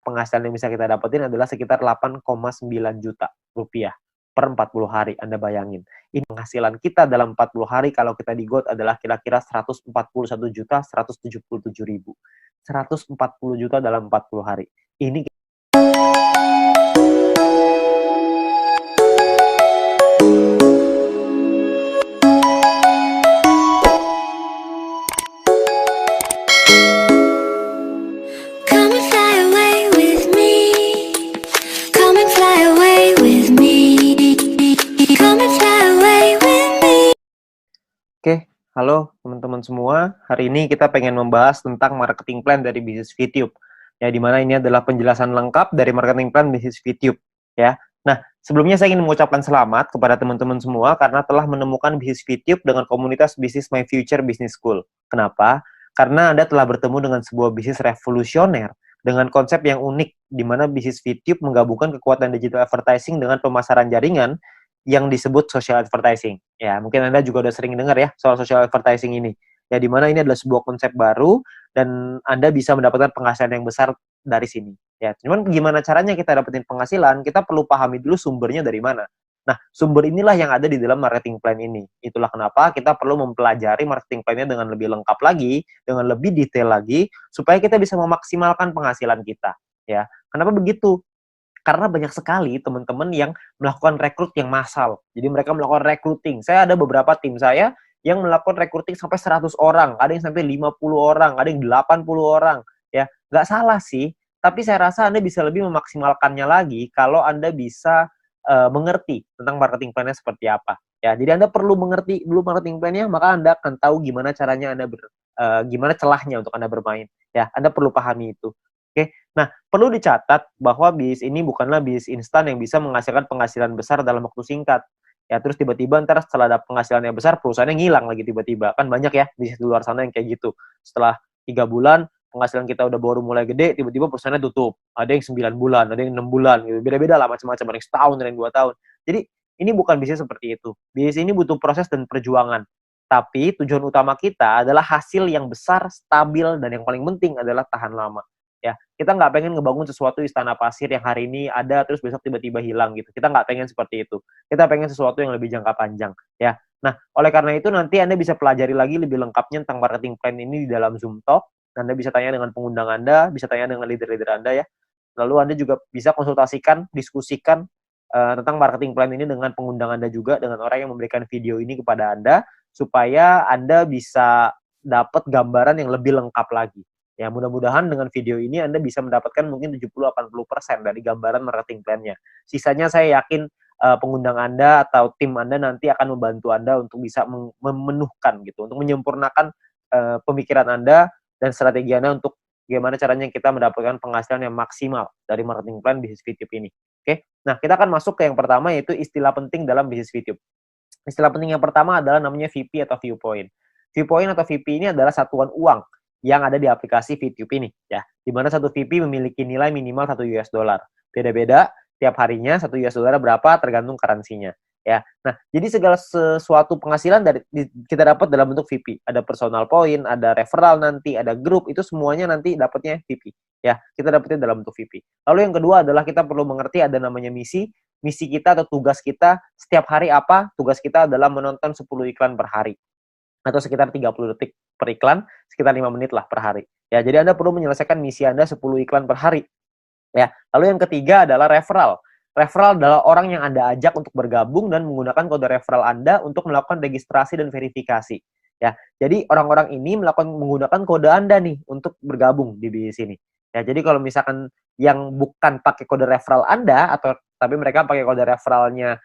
penghasilan yang bisa kita dapetin adalah sekitar 8,9 juta rupiah per 40 hari. Anda bayangin. Ini penghasilan kita dalam 40 hari kalau kita di GOT adalah kira-kira 141 juta 177 ribu. 140 juta dalam 40 hari. Ini Oke, halo teman-teman semua. Hari ini kita pengen membahas tentang marketing plan dari bisnis VTube. Ya, di mana ini adalah penjelasan lengkap dari marketing plan bisnis VTube. Ya. Nah, sebelumnya saya ingin mengucapkan selamat kepada teman-teman semua karena telah menemukan bisnis VTube dengan komunitas bisnis My Future Business School. Kenapa? Karena Anda telah bertemu dengan sebuah bisnis revolusioner dengan konsep yang unik, di mana bisnis VTube menggabungkan kekuatan digital advertising dengan pemasaran jaringan yang disebut social advertising. Ya, mungkin Anda juga udah sering dengar ya soal social advertising ini. Ya, di mana ini adalah sebuah konsep baru dan Anda bisa mendapatkan penghasilan yang besar dari sini. Ya, cuman gimana caranya kita dapetin penghasilan? Kita perlu pahami dulu sumbernya dari mana. Nah, sumber inilah yang ada di dalam marketing plan ini. Itulah kenapa kita perlu mempelajari marketing plan-nya dengan lebih lengkap lagi, dengan lebih detail lagi, supaya kita bisa memaksimalkan penghasilan kita. Ya, kenapa begitu? Karena banyak sekali teman-teman yang melakukan rekrut yang massal. Jadi mereka melakukan recruiting. Saya ada beberapa tim saya yang melakukan recruiting sampai 100 orang, ada yang sampai 50 orang, ada yang 80 orang. Ya, nggak salah sih, tapi saya rasa Anda bisa lebih memaksimalkannya lagi kalau Anda bisa mengerti tentang marketing plan-nya seperti apa. Ya, jadi Anda perlu mengerti dulu marketing plan-nya, maka Anda akan tahu gimana caranya gimana celahnya untuk Anda bermain. Ya, Anda perlu pahami itu. Oke, nah perlu dicatat bahwa bisnis ini bukanlah bisnis instan yang bisa menghasilkan penghasilan besar dalam waktu singkat. Ya, terus tiba-tiba ntar setelah ada penghasilan yang besar, perusahaannya ngilang lagi tiba-tiba. Kan banyak ya bisnis di luar sana yang kayak gitu. Setelah 3 bulan, penghasilan kita udah baru mulai gede, tiba-tiba perusahaannya tutup. Ada yang 9 bulan, ada yang 6 bulan, gitu. Beda-beda lah macam-macam, ada yang setahun, ada yang 2 tahun. Jadi ini bukan bisnis seperti itu. Bisnis ini butuh proses dan perjuangan. Tapi tujuan utama kita adalah hasil yang besar, stabil, dan yang paling penting adalah tahan lama. Ya, kita nggak pengen ngebangun sesuatu istana pasir yang hari ini ada terus besok tiba-tiba hilang gitu. Kita nggak pengen seperti itu. Kita pengen sesuatu yang lebih jangka panjang. Ya, nah oleh karena itu nanti Anda bisa pelajari lagi lebih lengkapnya tentang marketing plan ini di dalam Zoom Talk. Anda bisa tanya dengan pengundang Anda, bisa tanya dengan leader-leader Anda ya. Lalu Anda juga bisa konsultasikan, diskusikan tentang marketing plan ini dengan pengundang Anda juga, dengan orang yang memberikan video ini kepada Anda, supaya Anda bisa dapat gambaran yang lebih lengkap lagi. Ya, mudah-mudahan dengan video ini Anda bisa mendapatkan mungkin 70-80% dari gambaran marketing plan-nya. Sisanya saya yakin pengundang Anda atau tim Anda nanti akan membantu Anda untuk bisa memenuhkan gitu, untuk menyempurnakan pemikiran Anda dan strategi Anda untuk gimana caranya kita mendapatkan penghasilan yang maksimal dari marketing plan bisnis VTube ini. Oke, nah kita akan masuk ke yang pertama yaitu istilah penting dalam bisnis VTube. Istilah penting yang pertama adalah namanya VP atau viewpoint. Viewpoint atau VP ini adalah satuan uang yang ada di aplikasi VTube ini, ya. Di mana satu VP memiliki nilai minimal 1 US dollar. Beda-beda, tiap harinya 1 US dollar berapa tergantung currency-nya, ya. Nah, jadi segala sesuatu penghasilan kita dapat dalam bentuk VP. Ada personal point, ada referral nanti, ada grup, itu semuanya nanti dapatnya VP, ya. Kita dapatnya dalam bentuk VP. Lalu yang kedua adalah kita perlu mengerti ada namanya misi. Misi kita atau tugas kita setiap hari apa? Tugas kita adalah menonton 10 iklan per hari. Atau sekitar 30 detik per iklan, sekitar 5 menit lah per hari. Ya, jadi Anda perlu menyelesaikan misi Anda 10 iklan per hari. Ya, lalu yang ketiga adalah referral. Referral adalah orang yang Anda ajak untuk bergabung dan menggunakan kode referral Anda untuk melakukan registrasi dan verifikasi. Ya, jadi orang-orang ini menggunakan kode Anda nih untuk bergabung di bisnis ini. Ya, jadi kalau misalkan yang bukan pakai kode referral Anda atau tapi mereka pakai kode referralnya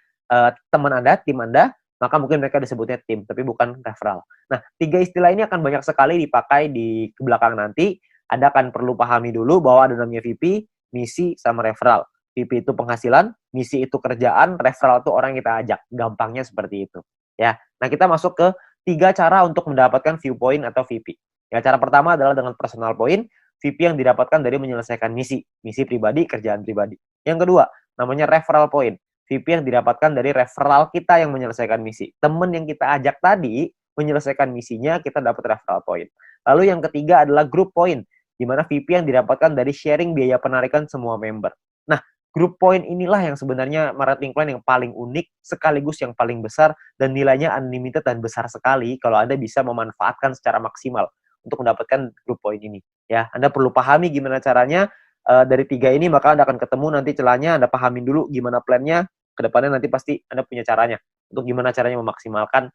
teman Anda, tim Anda, maka mungkin mereka disebutnya tim, tapi bukan referral. Nah, 3 istilah ini akan banyak sekali dipakai di belakang nanti. Anda akan perlu pahami dulu bahwa ada namanya VP, misi, sama referral. VP itu penghasilan, misi itu kerjaan, referral itu orang yang kita ajak. Gampangnya seperti itu. Ya. Nah, kita masuk ke 3 cara untuk mendapatkan viewpoint atau VP. Ya, cara pertama adalah dengan personal point, VP yang didapatkan dari menyelesaikan misi pribadi, kerjaan pribadi. Yang kedua, namanya referral point. VP yang didapatkan dari referral kita yang menyelesaikan misi. Teman yang kita ajak tadi menyelesaikan misinya, kita dapat referral point. Lalu yang ketiga adalah group point. di mana VP yang didapatkan dari sharing biaya penarikan semua member. Nah, group point inilah yang sebenarnya marketing plan yang paling unik, sekaligus yang paling besar, dan nilainya unlimited dan besar sekali kalau Anda bisa memanfaatkan secara maksimal untuk mendapatkan group point ini. Ya, Anda perlu pahami gimana caranya dari 3 ini, maka Anda akan ketemu nanti celahnya, Anda pahamin dulu gimana plannya, ke depannya nanti pasti Anda punya caranya, untuk gimana caranya memaksimalkan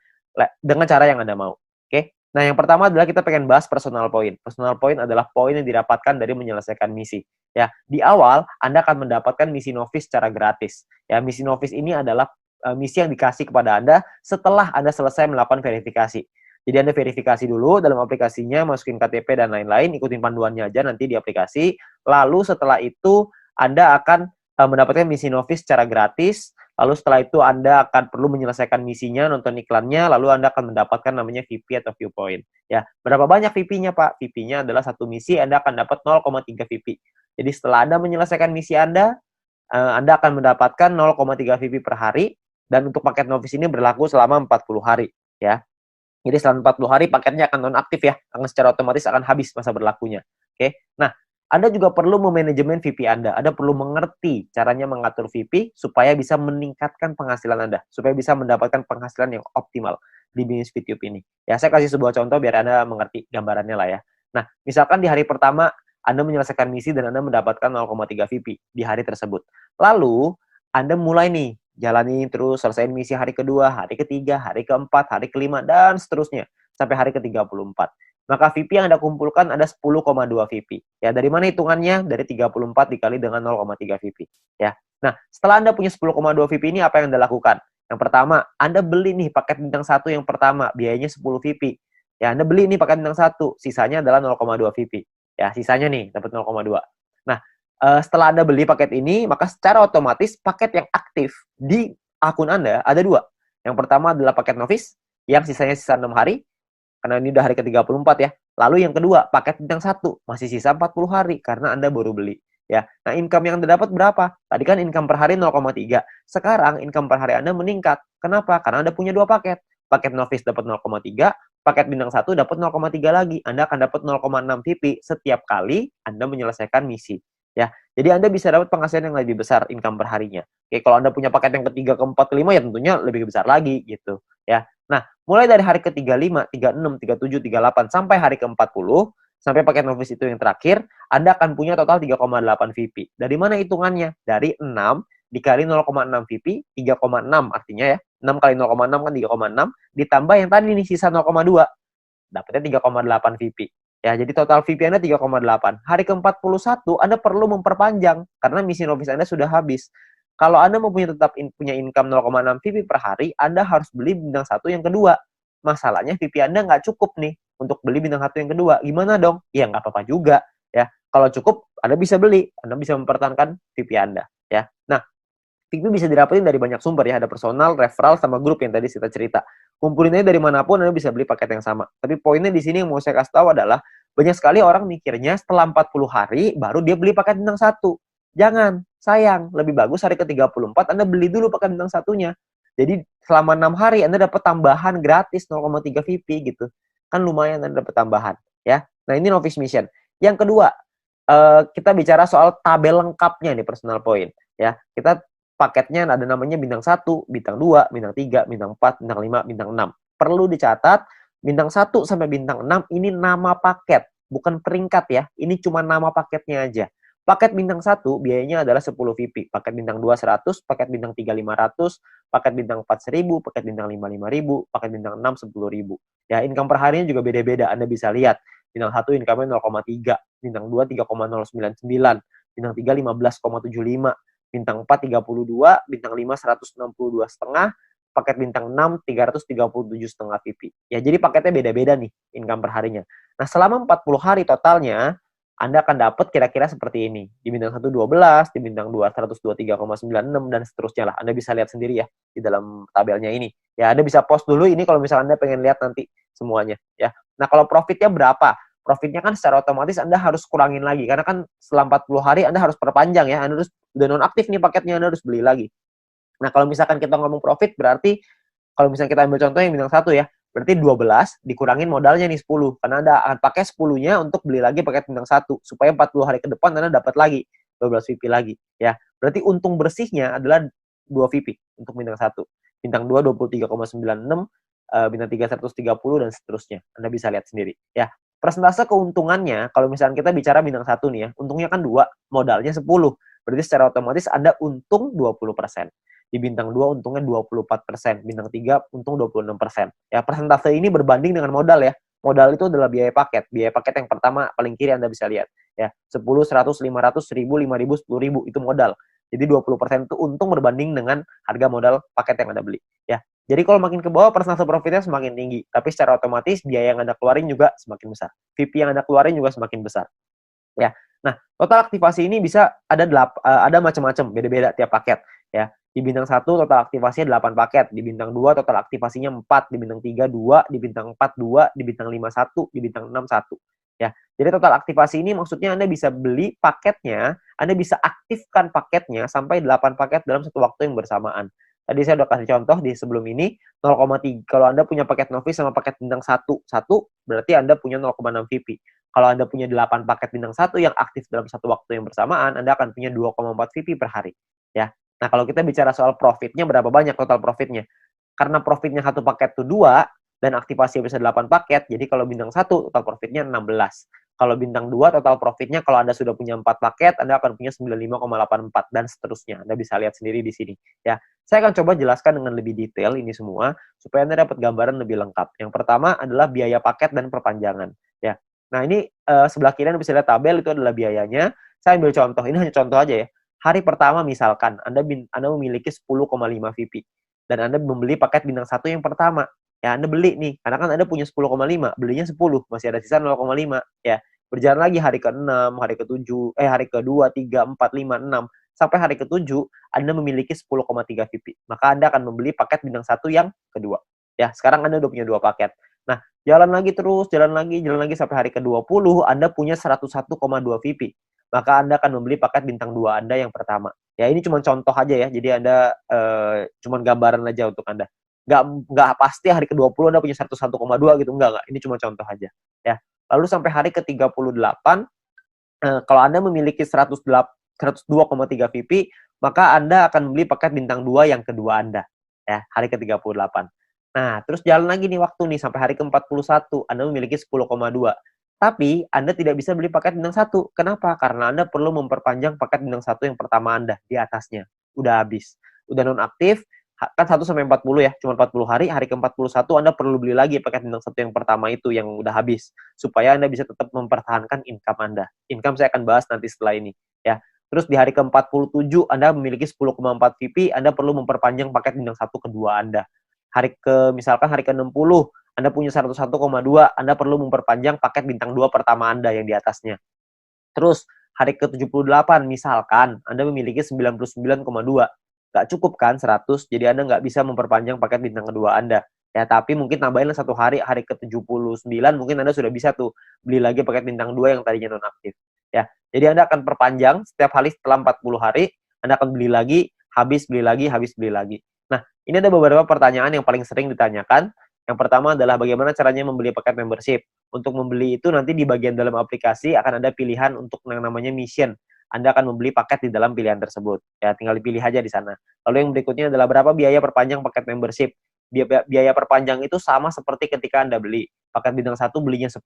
dengan cara yang Anda mau. Oke? Nah, yang pertama adalah kita pengen bahas personal point. Personal point adalah poin yang didapatkan dari menyelesaikan misi. Ya, di awal Anda akan mendapatkan misi novice secara gratis. Ya, misi novice ini adalah misi yang dikasih kepada Anda setelah Anda selesai melakukan verifikasi. Jadi Anda verifikasi dulu dalam aplikasinya, masukin KTP dan lain-lain, ikutin panduannya aja nanti di aplikasi. Lalu setelah itu Anda akan mendapatkan misi novice secara gratis. Lalu setelah itu Anda akan perlu menyelesaikan misinya, nonton iklannya, lalu Anda akan mendapatkan namanya VP atau viewpoint. Ya, berapa banyak VP-nya, Pak? VP-nya adalah satu misi, Anda akan dapat 0,3 VP. Jadi setelah Anda menyelesaikan misi Anda akan mendapatkan 0,3 VP per hari, dan untuk paket novice ini berlaku selama 40 hari. Ya. Jadi selama 40 hari paketnya akan nonaktif ya, akan secara otomatis akan habis masa berlakunya. Oke. Nah, Anda juga perlu memanajemen VP Anda. Anda perlu mengerti caranya mengatur VP supaya bisa meningkatkan penghasilan Anda, supaya bisa mendapatkan penghasilan yang optimal di bisnis VTube ini. Ya, saya kasih sebuah contoh biar Anda mengerti gambarannya lah ya. Nah, misalkan di hari pertama Anda menyelesaikan misi dan Anda mendapatkan 0,3 VP di hari tersebut. Lalu, Anda mulai nih jalani terus, selesaiin misi hari kedua, hari ketiga, hari keempat, hari kelima, dan seterusnya sampai hari ke-34. Maka VP yang Anda kumpulkan ada 10,2 VP. Ya, dari mana hitungannya? Dari 34 dikali dengan 0,3 VP. Ya. Nah, setelah Anda punya 10,2 VP ini, apa yang Anda lakukan? Yang pertama, Anda beli nih paket bintang 1 yang pertama, biayanya 10 VP. Ya, Anda beli nih paket bintang 1, sisanya adalah 0,2 VP. Ya, sisanya nih, dapat 0,2. Nah, setelah Anda beli paket ini, maka secara otomatis paket yang aktif di akun Anda ada 2. Yang pertama adalah paket novice, yang sisanya sisa 6 hari, karena ini udah hari ke-34 ya. Lalu yang kedua, paket bintang 1, masih sisa 40 hari, karena Anda baru beli. Ya. Nah, income yang Anda dapat berapa? Tadi kan income per hari 0,3. Sekarang income per hari Anda meningkat. Kenapa? Karena Anda punya 2 paket. Paket novice dapat 0,3, paket bintang 1 dapat 0,3 lagi. Anda akan dapat 0,6 VP setiap kali Anda menyelesaikan misi. Ya, jadi Anda bisa dapat penghasilan yang lebih besar income per harinya. Oke, kalau Anda punya paket yang ketiga, keempat, kelima, ya tentunya lebih besar lagi gitu. Ya, nah mulai dari hari ke-35, 36, 37, 38 sampai hari ke-40, sampai paket novice itu yang terakhir, Anda akan punya total 3,8 VP. Dari mana hitungannya? Dari 6 dikali 0,6 VP, 3,6 artinya ya. 6 kali 0,6 kan 3,6, ditambah yang tadi nih sisa 0,2. Dapatnya 3,8 VP. Ya, jadi total VP Anda 3,8. Hari ke-41 Anda perlu memperpanjang karena misi novice Anda sudah habis. Kalau Anda mau tetap punya income 0,6 VP per hari, Anda harus beli bintang 1 yang kedua. Masalahnya VP Anda nggak cukup nih untuk beli bintang 1 yang kedua. Gimana dong? Ya nggak apa-apa juga. Ya, kalau cukup Anda bisa beli. Anda bisa mempertahankan VP Anda. Ya, nah VP bisa didapetin dari banyak sumber ya. Ada personal, referral, sama grup yang tadi kita cerita. Kumpulinnya dari manapun Anda bisa beli paket yang sama. Tapi poinnya di sini yang mau saya kasih tahu adalah banyak sekali orang mikirnya setelah 40 hari baru dia beli paket bintang 1. Jangan, sayang. Lebih bagus hari ke-34 Anda beli dulu paket bintang 1-nya. Jadi selama 6 hari Anda dapat tambahan gratis 0,3 VP gitu. Kan lumayan Anda dapat tambahan ya. Nah, ini novice mission. Yang kedua, kita bicara soal tabel lengkapnya nih personal point ya. Kita paketnya ada namanya bintang 1, bintang 2, bintang 3, bintang 4, bintang 5, bintang 6. Perlu dicatat, bintang 1 sampai bintang 6 ini nama paket, bukan peringkat ya. Ini cuma nama paketnya aja. Paket bintang 1 biayanya adalah 10 VP. Paket bintang 2 100, paket bintang 3 500, paket bintang 4 1000, paket bintang 5 5000, paket bintang 6 10.000. Ya, income per harinya juga beda-beda. Anda bisa lihat. Bintang 1 income-nya 0,3, bintang 2 3,099, bintang 3 15,75, bintang 4 32, bintang 5 162,5, paket bintang 6 337,5 VP. Ya, jadi paketnya beda-beda nih income per harinya. Nah, selama 40 hari totalnya Anda akan dapat kira-kira seperti ini. Di bintang 1 12, di bintang 2 123,96 dan seterusnya lah. Anda bisa lihat sendiri ya di dalam tabelnya ini. Ya, Anda bisa post dulu ini kalau misalnya Anda pengen lihat nanti semuanya ya. Nah, kalau profitnya berapa? Profitnya kan secara otomatis Anda harus kurangin lagi karena kan setelah 40 hari Anda harus perpanjang ya. Anda harus udah nonaktif nih paketnya, Anda harus beli lagi. Nah, kalau misalkan kita ngomong profit berarti kalau misalnya kita ambil contoh yang bintang 1 ya, Berarti 12 dikurangin modalnya nih 10. Karena Anda akan pakai 10-nya untuk beli lagi paket bintang 1. Supaya 40 hari ke depan Anda dapat lagi 12 VIP lagi. Ya, berarti untung bersihnya adalah 2 VIP untuk bintang 1. Bintang 2 23,96, bintang 3 130 dan seterusnya. Anda bisa lihat sendiri. Ya, persentase keuntungannya, kalau misalnya kita bicara bintang 1 nih ya, untungnya kan 2, modalnya 10. Berarti secara otomatis Anda untung 20%. Di bintang 2 untungnya 24%, bintang 3 untung 26%. Ya, persentase ini berbanding dengan modal ya. Modal itu adalah biaya paket. Biaya paket yang pertama paling kiri Anda bisa lihat. Ya, 10, 100, 500, 1000, 5000, 10.000 itu modal. Jadi 20% itu untung berbanding dengan harga modal paket yang Anda beli. Ya. Jadi kalau makin ke bawah persentase profitnya semakin tinggi, tapi secara otomatis biaya yang Anda keluarin juga semakin besar. VIP yang Anda keluarin juga semakin besar. Ya. Nah, total aktivasi ini bisa ada macam-macam, beda-beda tiap paket ya. Di bintang 1 total aktivasinya 8 paket, di bintang 2 total aktivasinya 4, di bintang 3 2, di bintang 4 2, di bintang 5 1, di bintang 6 1. Ya. Jadi total aktivasi ini maksudnya Anda bisa beli paketnya, Anda bisa aktifkan paketnya sampai 8 paket dalam satu waktu yang bersamaan. Tadi saya udah kasih contoh di sebelum ini 0,3. Kalau Anda punya paket novice sama paket bintang 1, berarti Anda punya 0,6 VIP. Kalau Anda punya 8 paket bintang 1 yang aktif dalam satu waktu yang bersamaan, Anda akan punya 2,4 VIP per hari. Ya. Nah, kalau kita bicara soal profitnya, berapa banyak total profitnya? Karena profitnya satu paket itu 2, dan aktivasi bisa 8 paket, jadi kalau bintang 1, total profitnya 16. Kalau bintang 2, total profitnya kalau Anda sudah punya 4 paket, Anda akan punya 95,84, dan seterusnya. Anda bisa lihat sendiri di sini. Ya. Saya akan coba jelaskan dengan lebih detail ini semua, supaya Anda dapat gambaran lebih lengkap. Yang pertama adalah biaya paket dan perpanjangan. Ya. Nah, ini sebelah kiri Anda bisa lihat tabel, itu adalah biayanya. Saya ambil contoh, ini hanya contoh aja ya. Hari pertama misalkan Anda memiliki 10,5 VIP dan Anda membeli paket bintang 1 yang pertama. Ya, Anda beli nih, karena kan Anda punya 10,5, belinya 10, masih ada sisa 0,5 ya. Berjalan lagi hari ke-6, hari ke-7, hari ke-2, 3, 4, 5, 6 sampai hari ke-7 Anda memiliki 10,3 VIP. Maka Anda akan membeli paket bintang 1 yang kedua. Ya, sekarang Anda udah punya 2 paket. Nah, jalan lagi terus, jalan lagi sampai hari ke-20 Anda punya 101,2 VIP. Maka Anda akan membeli paket bintang 2 Anda yang pertama. Ya, ini cuma contoh aja ya. Jadi Anda cuma gambaran aja untuk Anda. Nggak pasti hari ke-20 Anda punya 101,2 gitu. Enggak. Ini cuma contoh aja. Ya. Lalu sampai hari ke-38, kalau Anda memiliki 102,3 VIP, maka Anda akan membeli paket bintang 2 yang kedua Anda. Ya, hari ke-38. Nah, terus jalan lagi nih waktu nih sampai hari ke-41, Anda memiliki 10,2. Tapi Anda tidak bisa beli paket bintang 1. Kenapa? Karena Anda perlu memperpanjang paket bintang 1 yang pertama Anda di atasnya. Udah habis. Udah nonaktif, kan 1 sampai 40 ya, cuma 40 hari, hari ke-41 Anda perlu beli lagi paket bintang 1 yang pertama itu yang udah habis. Supaya Anda bisa tetap mempertahankan income Anda. Income saya akan bahas nanti setelah ini. Ya. Terus di hari ke-47 Anda memiliki 10,4 VIP, Anda perlu memperpanjang paket bintang 1 kedua Anda. Misalkan hari ke-60 Anda punya 101,2, Anda perlu memperpanjang paket bintang 2 pertama Anda yang di atasnya. Terus hari ke-78 misalkan Anda memiliki 99,2. Nggak cukup kan 100, jadi Anda nggak bisa memperpanjang paket bintang kedua Anda. Ya, tapi mungkin tambahin satu hari ke-79 mungkin Anda sudah bisa tuh beli lagi paket bintang 2 yang tadinya nonaktif. Ya, jadi Anda akan perpanjang setiap hari setelah 40 hari, Anda akan beli lagi, habis beli lagi, habis beli lagi. Nah, ini ada beberapa pertanyaan yang paling sering ditanyakan. Yang pertama adalah bagaimana caranya membeli paket membership. Untuk membeli itu nanti di bagian dalam aplikasi akan ada pilihan untuk yang namanya mission. Anda akan membeli paket di dalam pilihan tersebut. Ya, tinggal dipilih aja di sana. Lalu yang berikutnya adalah berapa biaya perpanjang paket membership. Biaya perpanjang itu sama seperti ketika Anda beli. Paket bintang 1 belinya 10,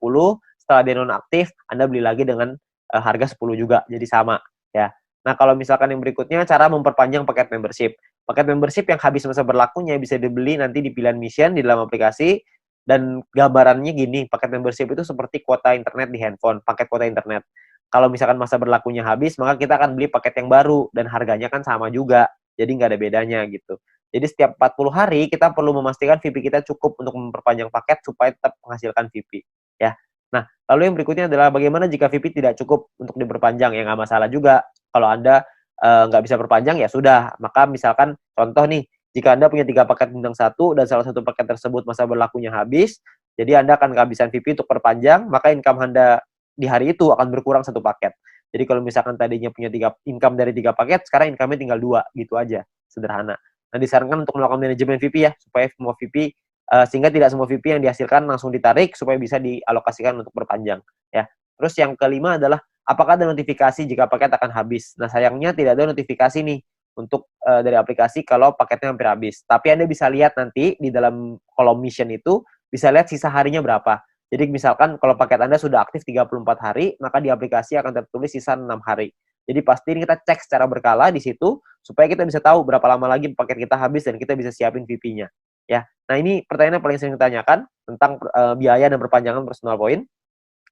setelah dia nonaktif, Anda beli lagi dengan harga 10 juga. Jadi sama. Ya. Nah, kalau misalkan yang berikutnya, cara memperpanjang paket membership. Paket membership yang habis masa berlakunya bisa dibeli nanti di pilihan mission di dalam aplikasi. Dan gambarannya gini, paket membership itu seperti kuota internet di handphone, paket kuota internet. Kalau misalkan masa berlakunya habis, maka kita akan beli paket yang baru dan harganya kan sama juga. Jadi nggak ada bedanya gitu. Jadi setiap 40 hari kita perlu memastikan VIP kita cukup untuk memperpanjang paket supaya tetap menghasilkan VIP. Ya. Nah, lalu yang berikutnya adalah bagaimana jika VIP tidak cukup untuk diperpanjang? Ya nggak masalah juga. Kalau Anda nggak bisa perpanjang, ya sudah. Maka misalkan contoh nih, jika Anda punya 3 paket bintang 1 dan salah satu paket tersebut masa berlakunya habis, jadi Anda akan kehabisan VIP untuk perpanjang, maka income Anda di hari itu akan berkurang 1 paket. Jadi kalau misalkan tadinya punya income dari 3 paket, sekarang income-nya tinggal 2, gitu aja. Sederhana. Nah, disarankan untuk melakukan manajemen VIP ya, supaya semua VIP sehingga tidak semua VP yang dihasilkan langsung ditarik supaya bisa dialokasikan untuk perpanjang ya. Terus yang kelima adalah apakah ada notifikasi jika paket akan habis. Nah, sayangnya tidak ada notifikasi nih untuk dari aplikasi kalau paketnya hampir habis. Tapi Anda bisa lihat nanti di dalam kolom mission itu bisa lihat sisa harinya berapa. Jadi misalkan kalau paket Anda sudah aktif 34 hari, maka di aplikasi akan tertulis sisa 6 hari. Jadi pasti ini kita cek secara berkala di situ supaya kita bisa tahu berapa lama lagi paket kita habis dan kita bisa siapin VP-nya. Ya. Nah, ini pertanyaan yang paling sering ditanyakan tentang biaya dan perpanjangan personal point.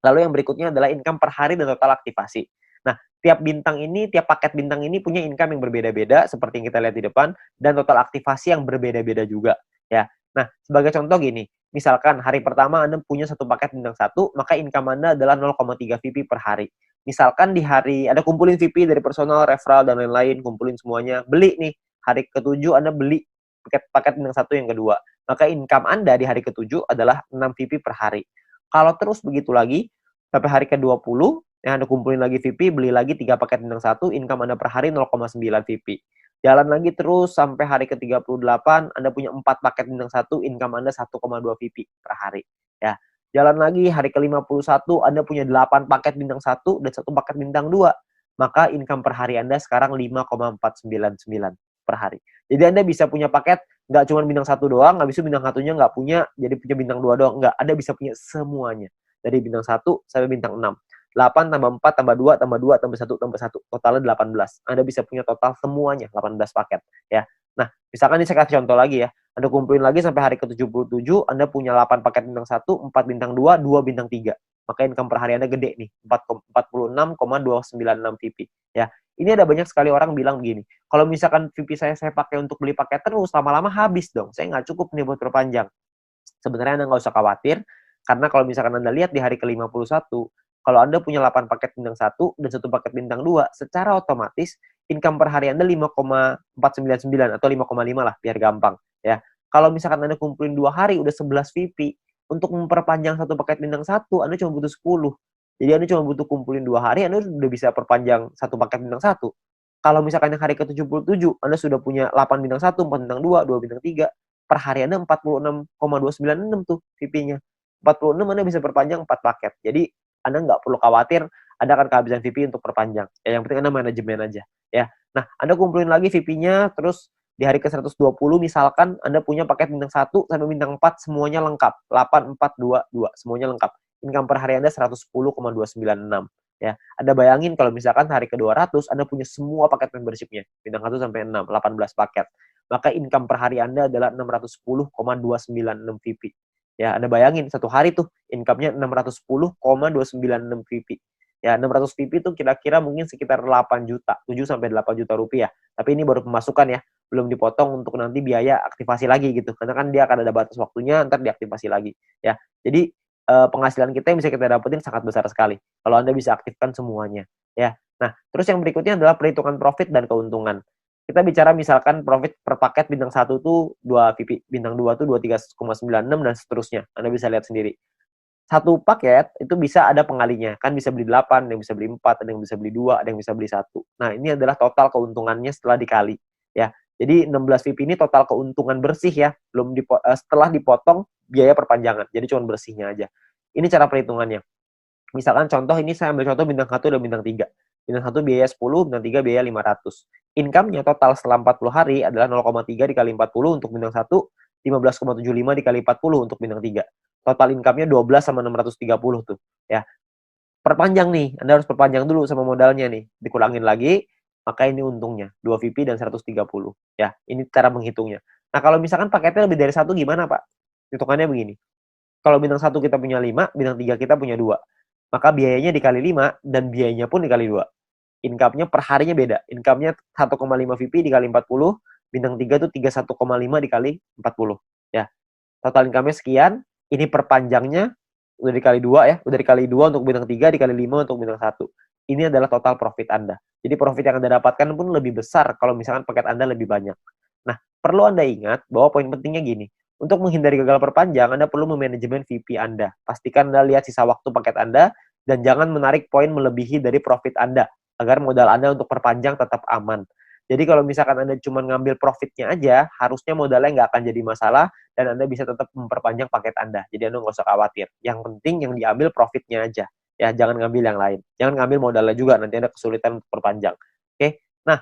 Lalu yang berikutnya adalah income per hari dan total aktivasi. Nah, tiap paket bintang ini punya income yang berbeda-beda seperti yang kita lihat di depan dan total aktivasi yang berbeda-beda juga, ya. Nah, sebagai contoh gini, misalkan hari pertama Anda punya satu paket bintang 1, maka income Anda adalah 0,3 VP per hari. Misalkan di hari Anda kumpulin VP dari personal, referral dan lain-lain, kumpulin semuanya, beli nih, hari ke-7 Anda beli paket bintang 1 yang kedua. Maka income Anda di hari ke-7 adalah 6 VP per hari. Kalau terus begitu lagi, sampai hari ke-20, yang Anda kumpulin lagi VP, beli lagi 3 paket bintang 1, income Anda per hari 0,9 VP. Jalan lagi terus sampai hari ke-38, Anda punya 4 paket bintang 1, income Anda 1,2 VP per hari. Ya. Jalan lagi hari ke-51, Anda punya 8 paket bintang 1 dan 1 paket bintang 2. Maka income per hari Anda sekarang 5,499 per hari. Jadi Anda bisa punya paket nggak cuma bintang 1 doang, habis itu bintang 1-nya nggak punya, jadi punya bintang 2 doang. Nggak, Anda bisa punya semuanya. Dari bintang 1 sampai bintang 6. 8 tambah 4 tambah 2 tambah 2 tambah 1 tambah 1. Totalnya 18. Anda bisa punya total semuanya 18 paket. Ya. Nah, misalkan ini saya kasih contoh lagi ya. Anda kumpulin lagi sampai hari ke-77, Anda punya 8 paket bintang 1, 4 bintang 2, 2 bintang 3. Maka income per hari Anda gede nih, 46,296 VP. Ya. Ini ada banyak sekali orang bilang begini, kalau misalkan VP saya pakai untuk beli paket terus, lama-lama habis dong. Saya nggak cukup nih buat perpanjang. Sebenarnya Anda nggak usah khawatir, karena kalau misalkan Anda lihat di hari ke-51, kalau Anda punya 8 paket bintang 1 dan 1 paket bintang 2, secara otomatis income per hari Anda 5,499 atau 5,5 lah, biar gampang. Ya. Kalau misalkan Anda kumpulin 2 hari, udah 11 VP, untuk memperpanjang 1 paket bintang 1, Anda cuma butuh 10. Jadi Anda cuma butuh kumpulin 2 hari, Anda udah bisa perpanjang 1 paket bintang 1. Kalau misalkan yang hari ke-77, Anda sudah punya 8 bintang 1, 4 bintang 2, 2 bintang 3, per hari Anda 46,296 tuh VP-nya. 46 Anda bisa perpanjang 4 paket. Jadi Anda nggak perlu khawatir Anda akan kehabisan VP untuk perpanjang. Ya, yang penting Anda manajemen aja. Ya. Nah, Anda kumpulin lagi VP-nya, terus di hari ke-120 misalkan Anda punya paket bintang 1 sampai bintang 4 semuanya lengkap. 8, 4, 2, 2 semuanya lengkap. Income per hari Anda 110,296. Ya, Anda bayangin kalau misalkan hari ke-200 Anda punya semua paket membership-nya, bintang 1 sampai 6, 18 paket. Maka income per hari Anda adalah 610,296 VP. Ya, Anda bayangin satu hari tuh income-nya 610,296 VP. Ya, 600 VP itu kira-kira mungkin sekitar 8 juta, 7 sampai 8 juta rupiah. Tapi ini baru pemasukan ya, belum dipotong untuk nanti biaya aktivasi lagi gitu. Karena kan dia akan ada batas waktunya, ntar diaktifasi lagi. Ya, jadi penghasilan kita yang bisa kita dapetin sangat besar sekali kalau Anda bisa aktifkan semuanya. Ya, nah terus yang berikutnya adalah perhitungan profit dan keuntungan. Kita bicara misalkan profit per paket bintang 1 tuh 2 VP, bintang 2 tuh 23,96 dan seterusnya. Anda bisa lihat sendiri. Satu paket itu bisa ada pengalinya. Kan bisa beli 8, ada yang bisa beli 4, ada yang bisa beli 2, ada yang bisa beli 1. Nah, ini adalah total keuntungannya setelah dikali. Ya. Jadi 16 VP ini total keuntungan bersih ya, setelah dipotong biaya perpanjangan. Jadi cuma bersihnya aja. Ini cara perhitungannya. Misalkan contoh ini saya ambil contoh bintang 1 dan bintang 3. Bintang 1 biaya 10, bintang 3 biaya 500. Income-nya total setelah 40 hari adalah 0,3 dikali 40 untuk bintang 1, 15,75 dikali 40 untuk bintang 3. Total income-nya 12 sama 630 tuh. Ya. Perpanjang nih, Anda harus perpanjang dulu sama modalnya nih. Dikurangin lagi, maka ini untungnya. 2 VP dan 130. Ya, ini cara menghitungnya. Nah, kalau misalkan paketnya lebih dari 1 gimana, Pak? Hitungannya begini. Kalau bintang 1 kita punya 5, bintang 3 kita punya 2. Maka biayanya dikali 5 dan biayanya pun dikali 2. Income-nya per harinya beda. Income-nya 1,5 VP dikali 40, bintang 3 tuh 31,5 dikali 40. Ya. Total income-nya sekian, ini perpanjangnya udah dikali 2 ya, udah dikali 2 untuk bintang 3, dikali 5 untuk bintang 1. Ini adalah total profit Anda. Jadi profit yang Anda dapatkan pun lebih besar kalau misalkan paket Anda lebih banyak. Nah, perlu Anda ingat bahwa poin pentingnya gini. Untuk menghindari gagal perpanjang, Anda perlu memanajemen VP Anda. Pastikan Anda lihat sisa waktu paket Anda dan jangan menarik poin melebihi dari profit Anda agar modal Anda untuk perpanjang tetap aman. Jadi kalau misalkan Anda cuma ngambil profitnya aja, harusnya modalnya nggak akan jadi masalah, dan Anda bisa tetap memperpanjang paket Anda. Jadi Anda nggak usah khawatir. Yang penting yang diambil profitnya aja. Ya, jangan ngambil yang lain. Jangan ngambil modalnya juga, nanti Anda kesulitan untuk perpanjang. Oke? Nah,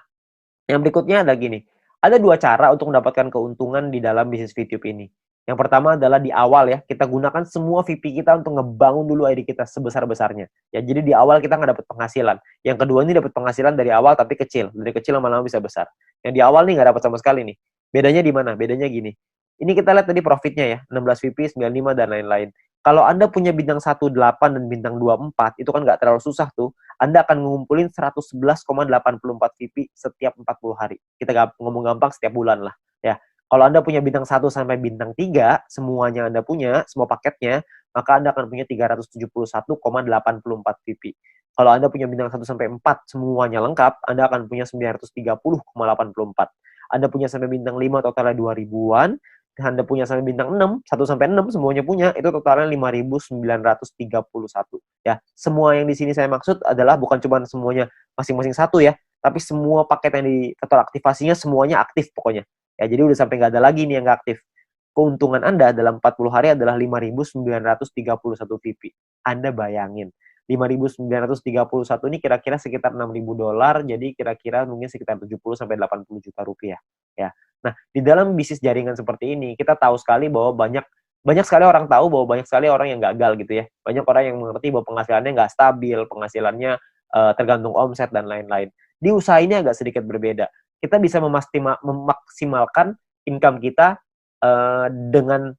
yang berikutnya ada gini, ada dua cara untuk mendapatkan keuntungan di dalam bisnis VTube ini. Yang pertama adalah di awal ya, kita gunakan semua VP kita untuk ngebangun dulu ID kita sebesar-besarnya. Ya, jadi di awal kita nggak dapat penghasilan. Yang kedua ini dapat penghasilan dari awal tapi kecil. Dari kecil lama-lama bisa besar. Yang di awal nih nggak dapat sama sekali nih. Bedanya di mana? Bedanya gini. Ini kita lihat tadi profitnya ya, 16 VP, 95 dan lain-lain. Kalau Anda punya bintang 18 dan bintang 24, itu kan nggak terlalu susah tuh. Anda akan ngumpulin 111,84 VP setiap 40 hari. Kita ngomong gampang setiap bulan lah. Ya. Kalau Anda punya bintang 1 sampai bintang 3, semuanya Anda punya, semua paketnya, maka Anda akan punya 371,84 VP. Kalau Anda punya bintang 1 sampai 4, semuanya lengkap, Anda akan punya 930,84. Anda punya sampai bintang 5, totalnya 2000-an. Anda punya sampai bintang 6, 1 sampai 6 semuanya punya, itu totalnya 5.931. Ya, semua yang di sini saya maksud adalah bukan cuma semuanya masing-masing satu ya, tapi semua paket yang di atau aktivasinya semuanya aktif pokoknya. Ya, jadi udah sampai nggak ada lagi nih yang nggak aktif. Keuntungan Anda dalam 40 hari adalah 5.931 VP. Anda bayangin, 5.931 ini kira-kira sekitar $6.000, jadi kira-kira mungkin sekitar 70 sampai 80 juta rupiah. Ya. Nah, di dalam bisnis jaringan seperti ini, kita tahu sekali bahwa banyak sekali orang tahu bahwa banyak sekali orang yang gagal gitu ya. Banyak orang yang mengerti bahwa penghasilannya nggak stabil, penghasilannya tergantung omset dan lain-lain. Di usaha ini agak sedikit berbeda. Kita bisa memaksimalkan income kita dengan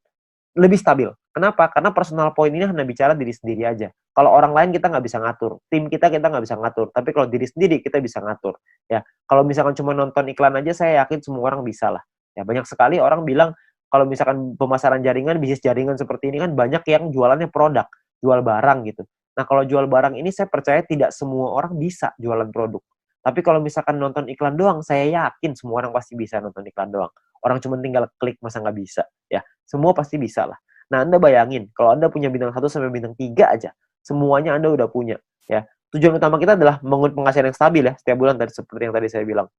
lebih stabil. Kenapa? Karena personal point ini hanya bicara diri sendiri aja. Kalau orang lain kita nggak bisa ngatur, tim kita nggak bisa ngatur. Tapi kalau diri sendiri kita bisa ngatur. Ya, kalau misalkan cuma nonton iklan aja, saya yakin semua orang bisa lah. Ya, banyak sekali orang bilang kalau misalkan pemasaran jaringan, bisnis jaringan seperti ini kan banyak yang jualannya produk, jual barang gitu. Nah, kalau jual barang ini saya percaya tidak semua orang bisa jualan produk. Tapi kalau misalkan nonton iklan doang, saya yakin semua orang pasti bisa nonton iklan doang. Orang cuma tinggal klik, masa nggak bisa? Ya, semua pasti bisa lah. Nah, Anda bayangin, kalau Anda punya bintang 1 sampai bintang 3 aja, semuanya Anda udah punya. Ya, tujuan utama kita adalah membangun penghasilan yang stabil ya, setiap bulan tadi seperti yang tadi saya bilang.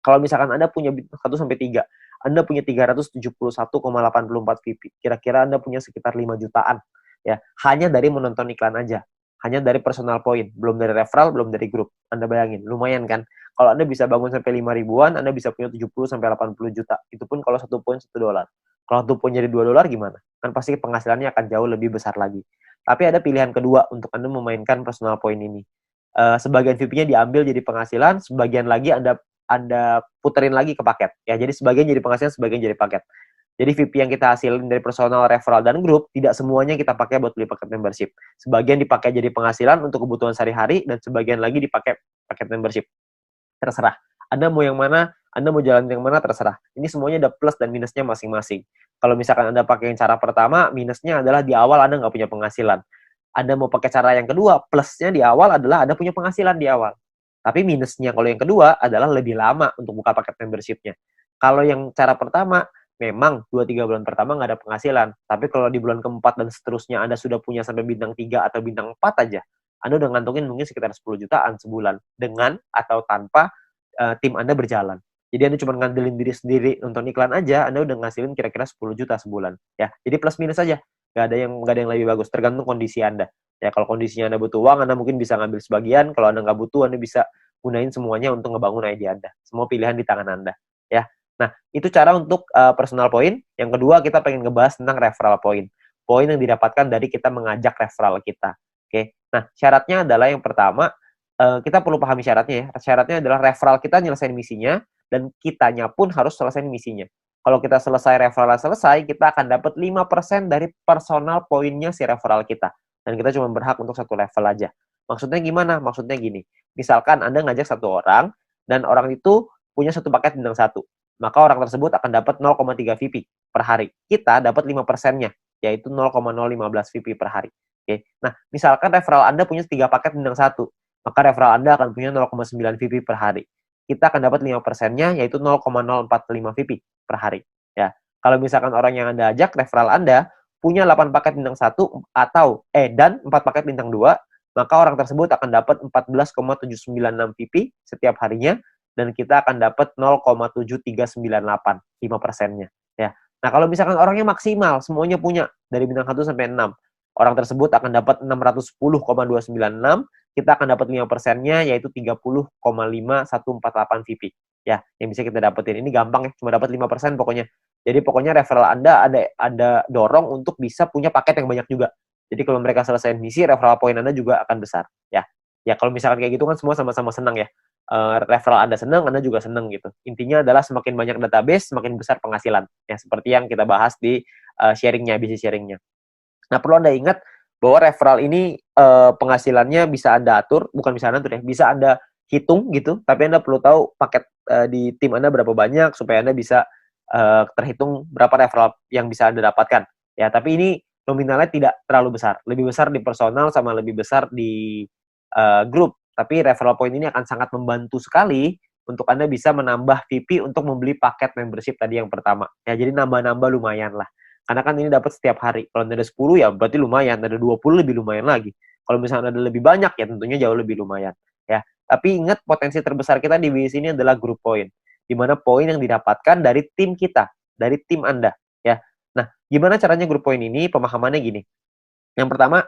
Kalau misalkan Anda punya bintang 1 sampai 3, Anda punya 371,84 VP. Kira-kira Anda punya sekitar 5 jutaan. Ya, hanya dari menonton iklan aja. Hanya dari personal point, belum dari referral, belum dari grup. Anda bayangin, lumayan kan? Kalau Anda bisa bangun sampai 5 ribuan, Anda bisa punya 70 sampai 80 juta. Itu pun kalau satu poin $1. Kalau satu poin jadi $2 gimana? Kan pasti penghasilannya akan jauh lebih besar lagi. Tapi ada pilihan kedua untuk Anda memainkan personal point ini. Sebagian VP-nya diambil jadi penghasilan, sebagian lagi Anda puterin lagi ke paket. Ya, jadi sebagian jadi penghasilan, sebagian jadi paket. Jadi VP yang kita hasilin dari personal, referral, dan grup, tidak semuanya kita pakai buat beli paket membership. Sebagian dipakai jadi penghasilan untuk kebutuhan sehari-hari, dan sebagian lagi dipakai paket membership. Terserah. Anda mau yang mana, Anda mau jalan yang mana, terserah. Ini semuanya ada plus dan minusnya masing-masing. Kalau misalkan Anda pakai yang cara pertama, minusnya adalah di awal Anda nggak punya penghasilan. Anda mau pakai cara yang kedua, plusnya di awal adalah Anda punya penghasilan di awal. Tapi minusnya kalau yang kedua adalah lebih lama untuk buka paket membership-nya. Kalau yang cara pertama, memang 2-3 bulan pertama nggak ada penghasilan. Tapi kalau di bulan keempat dan seterusnya Anda sudah punya sampai bintang 3 atau bintang 4 aja, Anda udah ngantongin mungkin sekitar 10 jutaan sebulan. Dengan atau tanpa tim Anda berjalan. Jadi Anda cuma ngandelin diri sendiri, nonton iklan aja, Anda udah ngasilin kira-kira 10 juta sebulan. Ya, jadi plus minus aja. Nggak ada yang lebih bagus, tergantung kondisi Anda. Ya, kalau kondisinya Anda butuh uang, Anda mungkin bisa ngambil sebagian. Kalau Anda nggak butuh, Anda bisa gunain semuanya untuk ngebangun ide Anda. Semua pilihan di tangan Anda. Ya. Nah, itu cara untuk personal point. Yang kedua, kita pengen ngebahas tentang referral point. Poin yang didapatkan dari kita mengajak referral kita. Oke. Nah, syaratnya adalah yang pertama, kita perlu pahami syaratnya ya. Syaratnya adalah referral kita nyelesain misinya, dan kitanya pun harus selesai misinya. Kalau kita selesai referral selesai, kita akan dapat 5% dari personal poinnya si referral kita. Dan kita cuma berhak untuk satu level aja. Maksudnya gimana? Maksudnya gini. Misalkan Anda ngajak satu orang, dan orang itu punya satu paket bintang 1. Maka orang tersebut akan dapat 0,3 VP per hari. Kita dapat 5%-nya, yaitu 0,015 VP per hari. Oke. Nah, misalkan referral Anda punya 3 paket bintang 1, maka referral Anda akan punya 0,9 VP per hari. Kita akan dapat 5%-nya, yaitu 0,045 VP per hari. Ya. Kalau misalkan orang yang Anda ajak, referral Anda punya 8 paket bintang 1 dan 4 paket bintang 2, maka orang tersebut akan dapat 14,796 VP setiap harinya, dan kita akan dapat 0,7398, 5%-nya. Ya. Nah, kalau misalkan orangnya maksimal, semuanya punya, dari bintang 1 sampai 6, orang tersebut akan dapat 610,296, kita akan dapat 5%-nya, yaitu 30,5148 VP. Ya, yang bisa kita dapetin. Ini gampang ya, cuma dapat 5% pokoknya. Jadi pokoknya referral Anda ada dorong untuk bisa punya paket yang banyak juga. Jadi kalau mereka selesai misi, referral point Anda juga akan besar. Ya, ya kalau misalkan kayak gitu kan semua sama-sama senang ya. Referral Anda senang, Anda juga senang gitu. Intinya adalah semakin banyak database, semakin besar penghasilan. Ya, seperti yang kita bahas di sharingnya, bisnis sharingnya. Nah, perlu Anda ingat bahwa referral ini penghasilannya bisa Anda atur, bukan bisa Anda atur ya, bisa Anda hitung gitu, tapi Anda perlu tahu paket di tim Anda berapa banyak supaya Anda bisa terhitung berapa referral yang bisa Anda dapatkan. Ya, tapi ini nominalnya tidak terlalu besar. Lebih besar di personal sama lebih besar di grup. Tapi referral point ini akan sangat membantu sekali untuk Anda bisa menambah VP untuk membeli paket membership tadi yang pertama. Ya, jadi nambah-nambah lumayan lah. Karena kan ini dapat setiap hari. Kalau ada 10 ya berarti lumayan, ada 20 lebih lumayan lagi. Kalau misalnya ada lebih banyak ya tentunya jauh lebih lumayan. Ya, tapi ingat potensi terbesar kita di bisnis ini adalah group point. Di mana poin yang didapatkan dari tim kita, dari tim Anda, ya. Nah, gimana caranya group point ini? Pemahamannya gini. Yang pertama,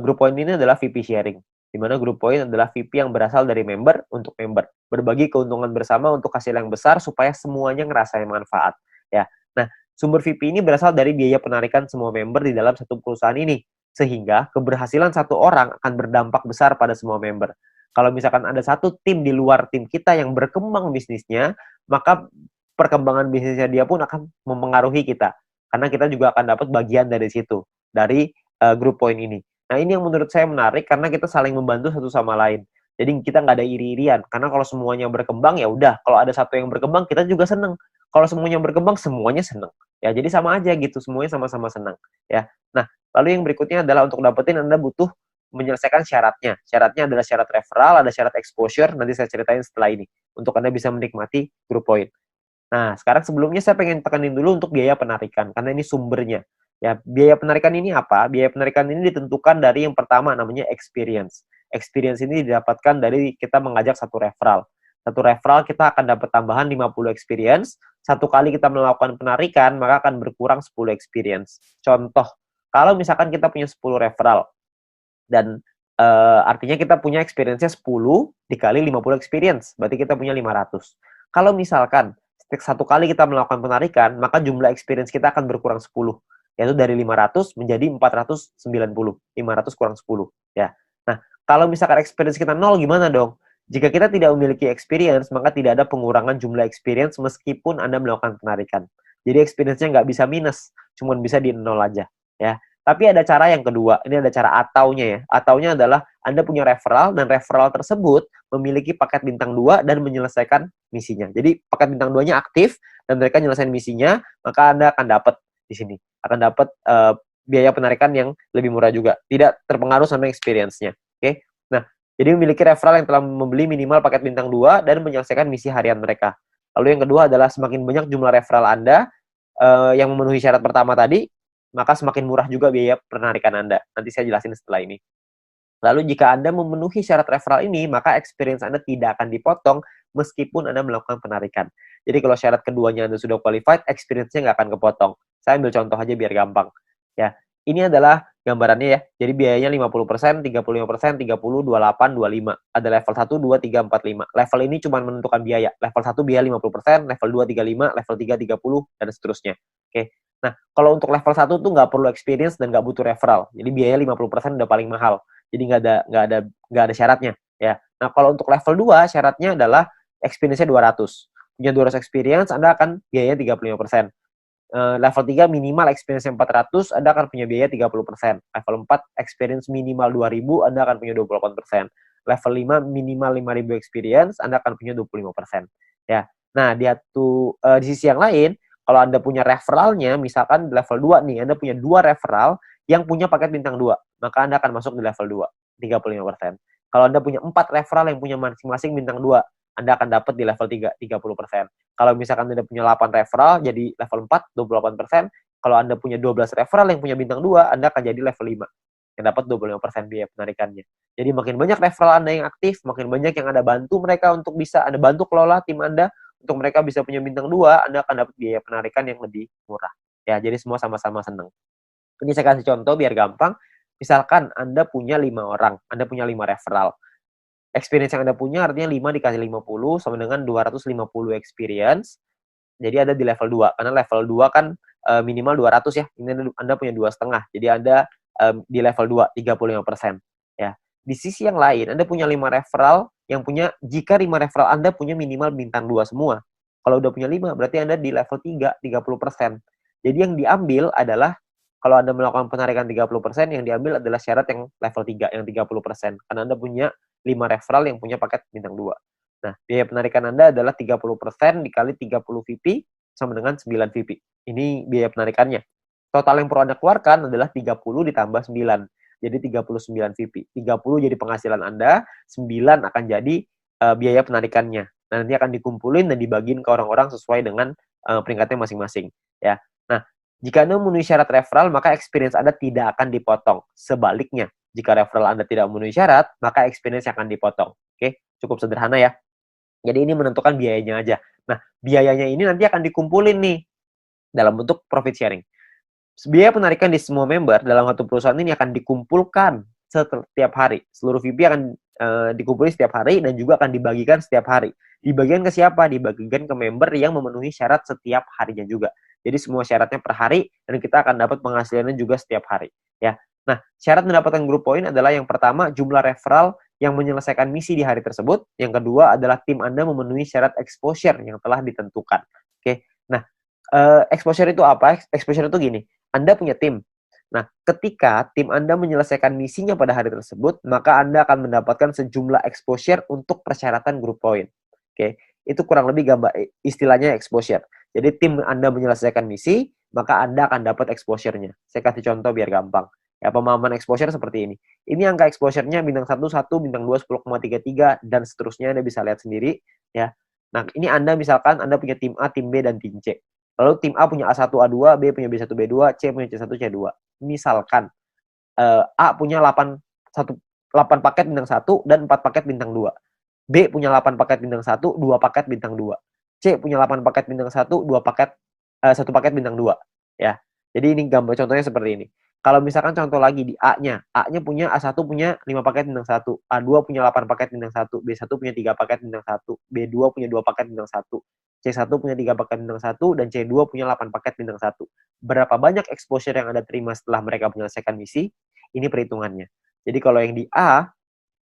group point ini adalah VP sharing. Di mana group point adalah VP yang berasal dari member untuk member. Berbagi keuntungan bersama untuk hasil yang besar supaya semuanya ngerasain manfaat. Ya. Nah, sumber VP ini berasal dari biaya penarikan semua member di dalam satu perusahaan ini. Sehingga keberhasilan satu orang akan berdampak besar pada semua member. Kalau misalkan ada satu tim di luar tim kita yang berkembang bisnisnya, maka perkembangan bisnisnya dia pun akan mempengaruhi kita. Karena kita juga akan dapat bagian dari situ, dari group point ini. Nah, ini yang menurut saya menarik karena kita saling membantu satu sama lain. Jadi kita nggak ada iri-irian. Karena kalau semuanya berkembang ya udah. Kalau ada satu yang berkembang kita juga seneng. Kalau semuanya berkembang semuanya seneng. Ya jadi sama aja gitu. Semuanya sama-sama senang. Ya. Nah lalu yang berikutnya adalah untuk dapetin Anda butuh menyelesaikan syaratnya. Syaratnya adalah syarat referral, ada syarat exposure. Nanti saya ceritain setelah ini. Untuk Anda bisa menikmati group point. Nah, sekarang sebelumnya saya pengen tekanin dulu untuk biaya penarikan, karena ini sumbernya. Ya, biaya penarikan ini apa? Biaya penarikan ini ditentukan dari yang pertama namanya experience. Experience ini didapatkan dari kita mengajak satu referral. Satu referral kita akan dapat tambahan 50 experience. Satu kali kita melakukan penarikan, maka akan berkurang 10 experience. Contoh, kalau misalkan kita punya 10 referral, dan artinya kita punya experience-nya 10 dikali 50 experience, berarti kita punya 500. Kalau misalkan satu kali kita melakukan penarikan, maka jumlah experience kita akan berkurang 10, yaitu dari 500 menjadi 490. 500 kurang 10, ya. Nah, kalau misalkan experience kita 0, gimana dong? Jika kita tidak memiliki experience, maka tidak ada pengurangan jumlah experience meskipun Anda melakukan penarikan. Jadi experience-nya nggak bisa minus, cuma bisa di 0 aja, ya. Tapi ada cara yang kedua, ini ada cara ataunya ya. Ataunya adalah Anda punya referral, dan referral tersebut memiliki paket bintang 2 dan menyelesaikan misinya. Jadi paket bintang 2-nya aktif, dan mereka menyelesaikan misinya, maka Anda akan dapat di sini. Akan dapat biaya penarikan yang lebih murah juga. Tidak terpengaruh sama experience-nya. Oke? Nah, jadi memiliki referral yang telah membeli minimal paket bintang 2 dan menyelesaikan misi harian mereka. Lalu yang kedua adalah semakin banyak jumlah referral Anda yang memenuhi syarat pertama tadi, maka semakin murah juga biaya penarikan Anda. Nanti saya jelasin setelah ini. Lalu jika Anda memenuhi syarat referral ini, maka experience Anda tidak akan dipotong meskipun Anda melakukan penarikan. Jadi kalau syarat keduanya Anda sudah qualified, experience-nya nggak akan kepotong. Saya ambil contoh aja biar gampang. Ya, ini adalah gambarannya ya. Jadi biayanya 50%, 35%, 30, 28, 25. Ada level 1, 2, 3, 4, 5. Level ini cuma menentukan biaya. Level 1 biaya 50%, level 2 35, level 3 30, dan seterusnya. Oke. Nah, kalau untuk level 1 tuh nggak perlu experience dan nggak butuh referral. Jadi biaya 50% udah paling mahal. Jadi nggak ada syaratnya. Ya. Nah, kalau untuk level 2 syaratnya adalah experience-nya 200. Punya 200 experience, Anda akan biayanya 35%. Level 3 minimal experience 400, Anda akan punya biaya 30%. Level 4 experience minimal 2000, Anda akan punya 28%. Level 5 minimal 5000 experience, Anda akan punya 25%. Ya. Nah, di sisi yang lain, kalau Anda punya referralnya, misalkan level 2 nih, Anda punya 2 referral yang punya paket bintang 2, maka Anda akan masuk di level 2, 35%. Kalau Anda punya 4 referral yang punya masing-masing bintang 2, Anda akan dapat di level 3, 30%. Kalau misalkan Anda punya 8 referral, jadi level 4, 28%. Kalau Anda punya 12 referral yang punya bintang 2, Anda akan jadi level 5. yang dapat 25% biaya penarikannya. Jadi makin banyak referral Anda yang aktif, makin banyak yang Anda bantu mereka untuk bisa Anda bantu kelola tim Anda untuk mereka bisa punya bintang 2, Anda akan dapat biaya penarikan yang lebih murah. Ya, jadi semua sama-sama senang. Ini saya kasih contoh biar gampang. Misalkan Anda punya 5 orang, Anda punya 5 referral. Experience yang Anda punya artinya 5 dikasih 50 sama dengan 250 experience. Jadi ada di level 2. Karena level 2 kan minimal 200 ya. Ini Anda punya 2,5. Jadi Anda di level 2, 35%. Ya. Di sisi yang lain, Anda punya 5 referral yang punya, jika 5 referral Anda punya minimal bintang 2 semua. Kalau udah punya 5, berarti Anda di level 3, 30%. Jadi yang diambil adalah, kalau Anda melakukan penarikan 30%, yang diambil adalah syarat yang level 3, yang 30%. Karena Anda punya 5 referral yang punya paket bintang 2. Nah, biaya penarikan Anda adalah 30% dikali 30 VP sama dengan 9 VP. Ini biaya penarikannya. Total yang perlu Anda keluarkan adalah 30 ditambah 9. Jadi 39 VP. 30 jadi penghasilan Anda, 9 akan jadi biaya penarikannya. Nah, nanti akan dikumpulin dan dibagiin ke orang-orang sesuai dengan peringkatnya masing-masing. Ya. Nah, jika Anda memenuhi syarat referral, maka experience Anda tidak akan dipotong. Sebaliknya, jika referral Anda tidak memenuhi syarat, maka experience akan dipotong. Oke, cukup sederhana ya. Jadi ini menentukan biayanya aja. Nah, biayanya ini nanti akan dikumpulin nih dalam bentuk profit sharing. Biaya penarikan di semua member dalam satu perusahaan ini akan dikumpulkan setiap hari. Seluruh VP akan dikumpulkan setiap hari dan juga akan dibagikan setiap hari. Dibagikan ke siapa? Dibagikan ke member yang memenuhi syarat setiap harinya juga. Jadi semua syaratnya per hari dan kita akan dapat penghasilannya juga setiap hari. Ya. Nah, syarat mendapatkan group point adalah yang pertama jumlah referral yang menyelesaikan misi di hari tersebut. Yang kedua adalah tim Anda memenuhi syarat exposure yang telah ditentukan. Oke. Nah, exposure itu apa? Exposure itu gini. Anda punya tim. Nah, ketika tim Anda menyelesaikan misinya pada hari tersebut, maka Anda akan mendapatkan sejumlah exposure untuk persyaratan group point. Oke. Itu kurang lebih gambar istilahnya exposure. Jadi tim Anda menyelesaikan misi, maka Anda akan dapat exposure-nya. Saya kasih contoh biar gampang. Ya, pemahaman exposure seperti ini. Ini angka exposure-nya bintang 1, 1, bintang 2, 10,33, dan seterusnya Anda bisa lihat sendiri. Ya. Nah, ini Anda misalkan Anda punya tim A, tim B, dan tim C. Lalu tim A punya A1, A2, B punya B1, B2, C punya C1, C2. Misalkan A punya 8 paket bintang 1 dan 4 paket bintang 2. B punya 8 paket bintang 1, 2 paket bintang 2. C punya 8 paket bintang 1, 2 paket 1 paket bintang 2. Ya. Jadi ini gambar contohnya seperti ini. Kalau misalkan contoh lagi di A-nya punya A1 punya 5 paket bintang 1, A2 punya 8 paket bintang 1, B1 punya 3 paket bintang 1, B2 punya 2 paket bintang 1, C1 punya 3 paket bintang 1, dan C2 punya 8 paket bintang 1. Berapa banyak exposure yang Anda terima setelah mereka menyelesaikan misi? Ini perhitungannya. Jadi kalau yang di A,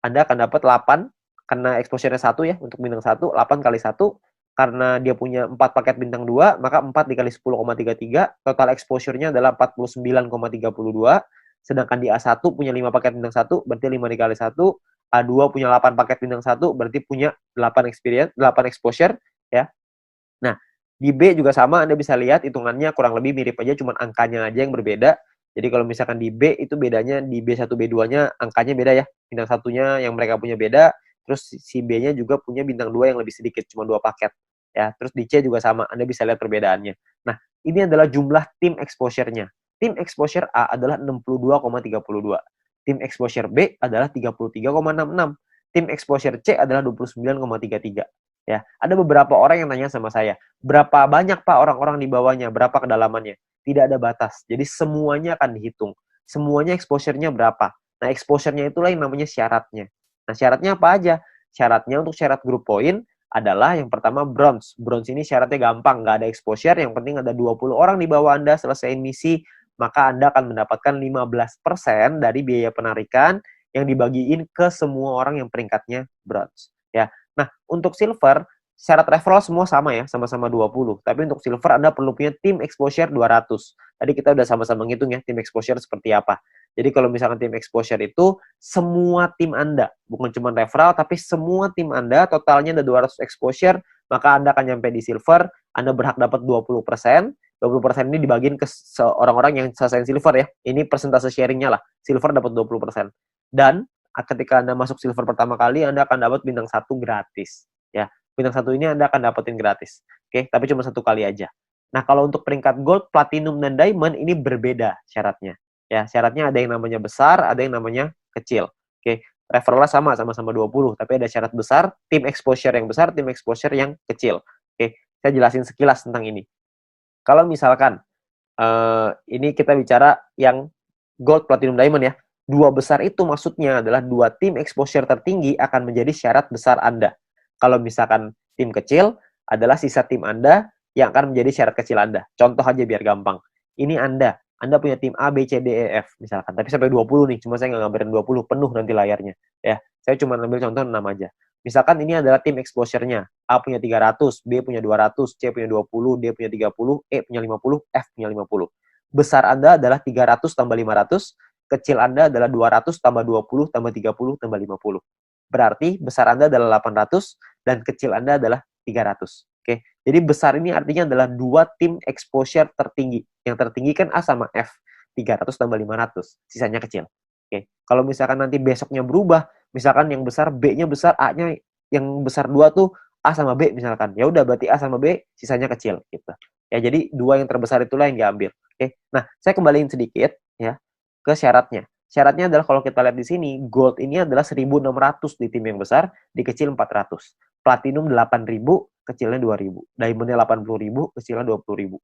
Anda akan dapat 8, karena exposure-nya 1 ya, untuk bintang 1, 8 kali 1, karena dia punya 4 paket bintang 2, maka 4 dikali 10,33, total exposure-nya adalah 49,32, sedangkan di A1 punya 5 paket bintang 1, berarti 5 dikali 1, A2 punya 8 paket bintang 1, berarti punya 8 exposure, ya. Nah, di B juga sama, Anda bisa lihat hitungannya kurang lebih mirip aja, cuma angkanya aja yang berbeda. Jadi kalau misalkan di B itu bedanya, di B1, B2-nya angkanya beda ya, bintang 1-nya yang mereka punya beda, terus si B-nya juga punya bintang 2 yang lebih sedikit, cuma 2 paket. Ya, terus di C juga sama, Anda bisa lihat perbedaannya. Nah, ini adalah jumlah tim exposure-nya. Tim exposure A adalah 62,32. Tim exposure B adalah 33,66. Tim exposure C adalah 29,33. Ya, ada beberapa orang yang nanya sama saya, berapa banyak Pak orang-orang di bawahnya, berapa kedalamannya? Tidak ada batas. Jadi semuanya akan dihitung. Semuanya exposure-nya berapa? Nah, exposure-nya itulah yang namanya syaratnya. Nah, syaratnya apa aja? Syaratnya untuk syarat group point adalah yang pertama bronze. Bronze ini syaratnya gampang, nggak ada exposure, yang penting ada 20 orang di bawah Anda selesai misi, maka Anda akan mendapatkan 15% dari biaya penarikan yang dibagiin ke semua orang yang peringkatnya bronze. Ya. Nah, untuk silver, syarat referral semua sama ya, sama-sama 20. Tapi untuk silver Anda perlu punya tim exposure 200. Tadi kita udah sama-sama ngitung ya, tim exposure seperti apa. Jadi kalau misalkan tim exposure itu semua tim Anda, bukan cuma referral, tapi semua tim Anda totalnya ada 200 exposure, maka Anda akan nyampe di silver, Anda berhak dapat 20%. 20% ini dibagiin ke orang-orang yang selesai silver ya. Ini persentase sharingnya lah. Silver dapat 20%. Dan ketika Anda masuk silver pertama kali, Anda akan dapat bintang 1 gratis. Ya, bintang 1 ini Anda akan dapetin gratis. Oke, tapi cuma 1 kali aja. Nah, kalau untuk peringkat gold, platinum, dan diamond ini berbeda syaratnya. Ya, syaratnya ada yang namanya besar, ada yang namanya kecil. Oke, referralnya sama-sama 20, tapi ada syarat besar, tim exposure yang besar, tim exposure yang kecil. Oke, saya jelasin sekilas tentang ini. Kalau misalkan ini kita bicara yang gold, platinum, diamond ya. Dua besar itu maksudnya adalah dua tim exposure tertinggi akan menjadi syarat besar Anda. Kalau misalkan tim kecil adalah sisa tim Anda yang akan menjadi syarat kecil Anda. Contoh aja biar gampang. Ini Anda punya tim A, B, C, D, E, F misalkan. Tapi sampai 20 nih, cuma saya nggak ngambilin 20, penuh nanti layarnya. Ya, saya cuma ambil contoh 6 aja. Misalkan ini adalah tim exposure-nya. A punya 300, B punya 200, C punya 20, D punya 30, E punya 50, F punya 50. Besar Anda adalah 300 tambah 500, kecil Anda adalah 200 tambah 20 tambah 30 tambah 50. Berarti besar Anda adalah 800 dan kecil Anda adalah 300. Oke. Jadi besar ini artinya adalah dua tim exposure tertinggi. Yang tertinggi kan A sama F. 300 tambah 500, sisanya kecil. Oke. Kalau misalkan nanti besoknya berubah, misalkan yang besar B-nya besar, A-nya yang besar 2 tuh A sama B misalkan. Ya udah berarti A sama B sisanya kecil gitu. Ya jadi dua yang terbesar itulah yang diambil. Oke. Nah, saya kembaliin sedikit ya ke syaratnya. Syaratnya adalah kalau kita lihat di sini, gold ini adalah 1.600 di tim yang besar, di kecil 400. Platinum 8.000, kecilnya 2.000. Diamondnya 80.000, kecilnya 20.000.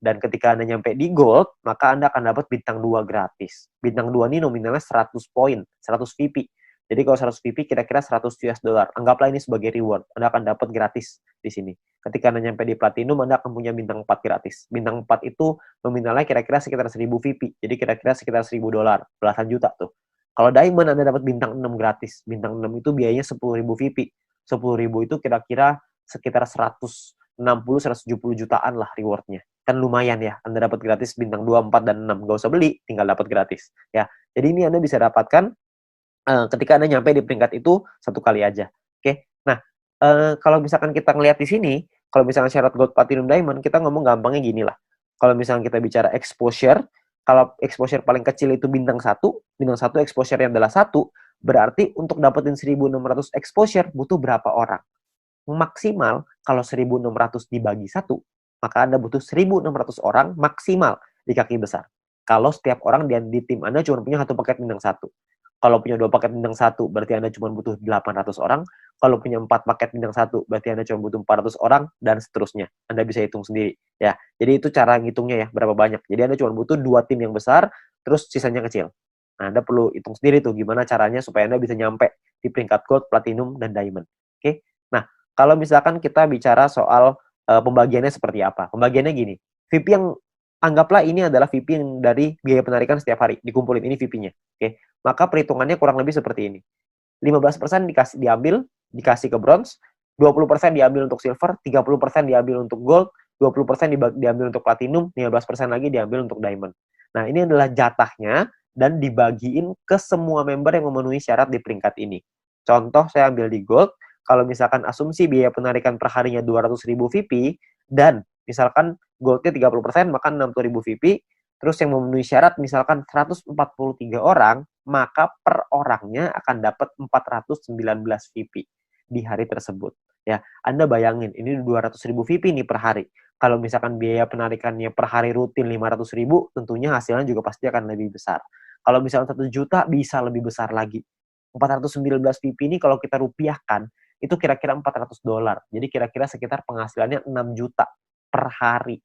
Dan ketika Anda nyampe di gold, maka Anda akan dapat bintang 2 gratis. Bintang 2 ini nominalnya 100 poin, 100 VP. Jadi kalau 100 VP kira-kira 100 US dollar. Anggaplah ini sebagai reward. Anda akan dapat gratis di sini. Ketika Anda nyampe di platinum, Anda akan punya bintang 4 gratis. Bintang 4 itu nominalnya kira-kira sekitar 1000 VP. Jadi kira-kira sekitar 1000 dolar, belasan juta tuh. Kalau diamond Anda dapat bintang 6 gratis. Bintang 6 itu biayanya 10.000 VP. 10.000 itu kira-kira sekitar 160-170 jutaan lah rewardnya. Kan lumayan ya, Anda dapat gratis bintang 2, 4, dan 6. Nggak usah beli, tinggal dapat gratis. Ya, jadi ini Anda bisa dapatkan ketika Anda nyampe di peringkat itu satu kali aja. Oke, nah kalau misalkan kita ngelihat di sini, kalau misalkan syarat gold, platinum, diamond, kita ngomong gampangnya gini lah. Kalau misalkan kita bicara exposure, kalau exposure paling kecil itu bintang 1 exposure-nya adalah 1, berarti untuk dapetin 1.600 exposure butuh berapa orang? Maksimal kalau 1.600 dibagi 1, maka Anda butuh 1.600 orang maksimal di kaki besar. Kalau setiap orang di tim Anda cuma punya satu paket bintang 1. Kalau punya 2 paket bintang 1, berarti Anda cuma butuh 800 orang. Kalau punya 4 paket bintang 1, berarti Anda cuma butuh 400 orang, dan seterusnya. Anda bisa hitung sendiri. Ya, jadi itu cara ngitungnya ya, berapa banyak. Jadi Anda cuma butuh 2 tim yang besar, terus sisanya kecil. Nah, Anda perlu hitung sendiri tuh gimana caranya supaya Anda bisa nyampe di peringkat gold, platinum, dan diamond. Oke? Nah, kalau misalkan kita bicara soal pembagiannya seperti apa. Pembagiannya gini, VP yang anggaplah ini adalah VP yang dari biaya penarikan setiap hari, dikumpulin ini VP-nya. Oke, maka perhitungannya kurang lebih seperti ini. 15% dikasih ke bronze, 20% diambil untuk silver, 30% diambil untuk gold, 20% diambil untuk platinum, 15% lagi diambil untuk diamond. Nah, ini adalah jatahnya dan dibagiin ke semua member yang memenuhi syarat di peringkat ini. Contoh saya ambil di gold, kalau misalkan asumsi biaya penarikan per harinya 200.000 VP, dan misalkan goldnya 30%, maka 60.000 VP, terus yang memenuhi syarat misalkan 143 orang, maka per orangnya akan dapat 419 VP di hari tersebut. Ya, Anda bayangin, ini 200.000 VP nih per hari. Kalau misalkan biaya penarikannya per hari rutin 500.000, tentunya hasilnya juga pasti akan lebih besar. Kalau misalkan 1 juta, bisa lebih besar lagi. 419 VP ini kalau kita rupiahkan, itu kira-kira 400 dolar. Jadi kira-kira sekitar penghasilannya 6 juta per hari.